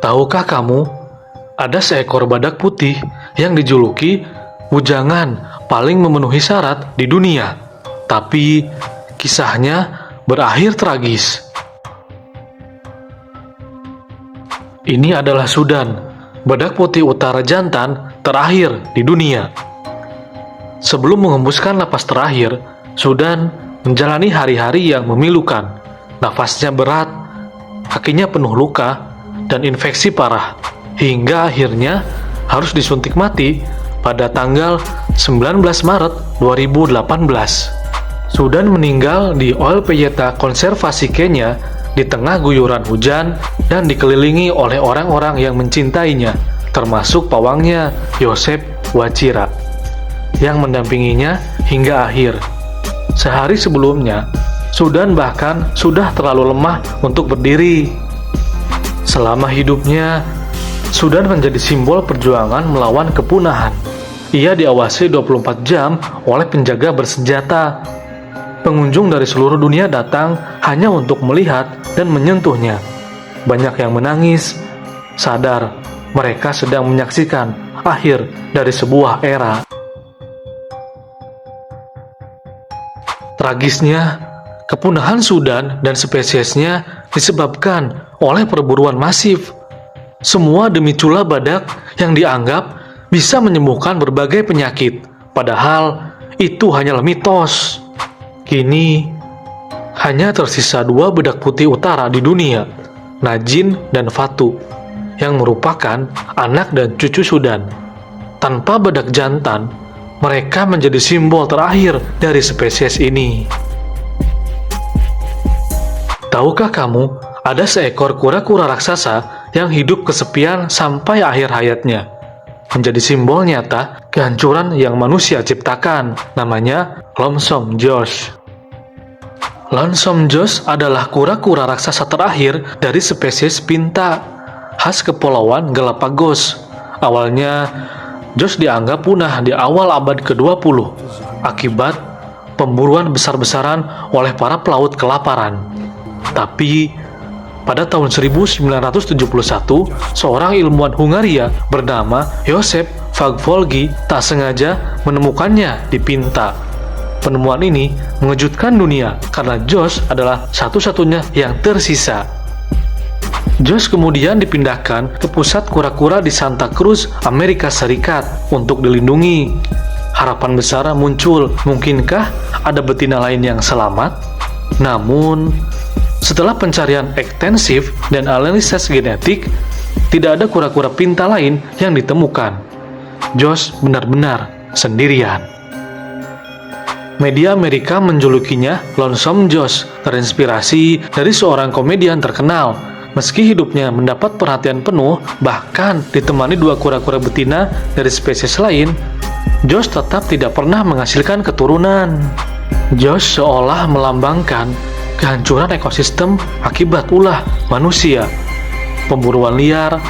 Tahukah kamu, ada seekor badak putih yang dijuluki bujangan paling memenuhi syarat di dunia. Tapi kisahnya berakhir tragis. Ini adalah Sudan, badak putih utara jantan terakhir di dunia. Sebelum mengembuskan napas terakhir, Sudan menjalani hari-hari yang memilukan. Nafasnya berat, kakinya penuh luka, dan infeksi parah, hingga akhirnya harus disuntik mati pada tanggal 19 Maret 2018. Sudan meninggal di Ol Pejeta Konservasi Kenya di tengah guyuran hujan dan dikelilingi oleh orang-orang yang mencintainya, termasuk pawangnya Joseph Wachira yang mendampinginya hingga akhir. Sehari sebelumnya, Sudan bahkan sudah terlalu lemah untuk berdiri. Selama hidupnya, Sudan menjadi simbol perjuangan melawan kepunahan. Ia diawasi 24 jam oleh penjaga bersenjata. Pengunjung dari seluruh dunia datang hanya untuk melihat dan menyentuhnya. Banyak yang menangis, sadar mereka sedang menyaksikan akhir dari sebuah era. Tragisnya, kepunahan Sudan dan spesiesnya disebabkan oleh perburuan masif. Semua demi cula badak yang dianggap bisa menyembuhkan berbagai penyakit, padahal itu hanyalah mitos. Kini, hanya tersisa 2 badak putih utara di dunia, Najin dan Fatu, yang merupakan anak dan cucu Sudan. Tanpa badak jantan, mereka menjadi simbol terakhir dari spesies ini. Tahukah kamu, ada seekor kura-kura raksasa yang hidup kesepian sampai akhir hayatnya. Menjadi simbol nyata kehancuran yang manusia ciptakan. Namanya Lonesome Josh. Lonesome Josh adalah kura-kura raksasa terakhir dari spesies pinta, khas Kepulauan Galapagos. Awalnya, Josh dianggap punah di awal abad ke-20 akibat pemburuan besar-besaran oleh para pelaut kelaparan. Tapi, pada tahun 1971, seorang ilmuwan Hungaria bernama Joseph Fagfolgi tak sengaja menemukannya di Pinta. Penemuan ini mengejutkan dunia karena Josh adalah satu-satunya yang tersisa. Josh kemudian dipindahkan ke pusat kura-kura di Santa Cruz, Amerika Serikat untuk dilindungi. Harapan besar muncul, mungkinkah ada betina lain yang selamat? Namun, setelah pencarian ekstensif dan analisis genetik, tidak ada kura-kura pinta lain yang ditemukan. Josh benar-benar sendirian. Media Amerika menjulukinya Lonesome Josh, terinspirasi dari seorang komedian terkenal. Meski hidupnya mendapat perhatian penuh, bahkan ditemani 2 kura-kura betina dari spesies lain, Josh tetap tidak pernah menghasilkan keturunan. Josh seolah melambangkan kehancuran ekosistem akibat ulah manusia, pemburuan liar,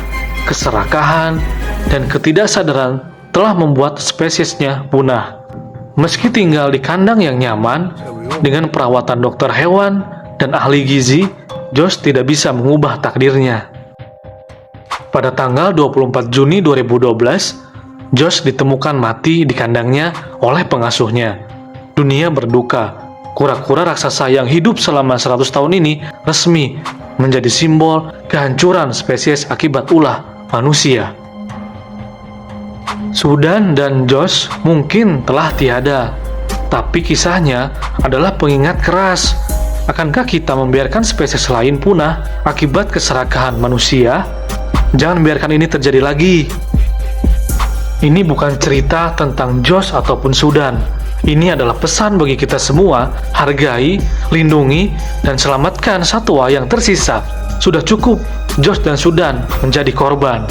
keserakahan, dan ketidaksadaran telah membuat spesiesnya punah. Meski tinggal di kandang yang nyaman, dengan perawatan dokter hewan dan ahli gizi, Josh tidak bisa mengubah takdirnya. Pada tanggal 24 Juni 2012, Josh ditemukan mati di kandangnya oleh pengasuhnya. Dunia berduka. Kura-kura raksasa yang hidup selama 100 tahun ini resmi menjadi simbol kehancuran spesies akibat ulah manusia. Sudan dan Josh mungkin telah tiada, tapi kisahnya adalah pengingat keras. Akankah kita membiarkan spesies lain punah akibat keserakahan manusia? Jangan biarkan ini terjadi lagi. Ini bukan cerita tentang Josh ataupun Sudan. Ini adalah pesan bagi kita semua, hargai, lindungi, dan selamatkan satwa yang tersisa. Sudah cukup Josh dan Sudan menjadi korban.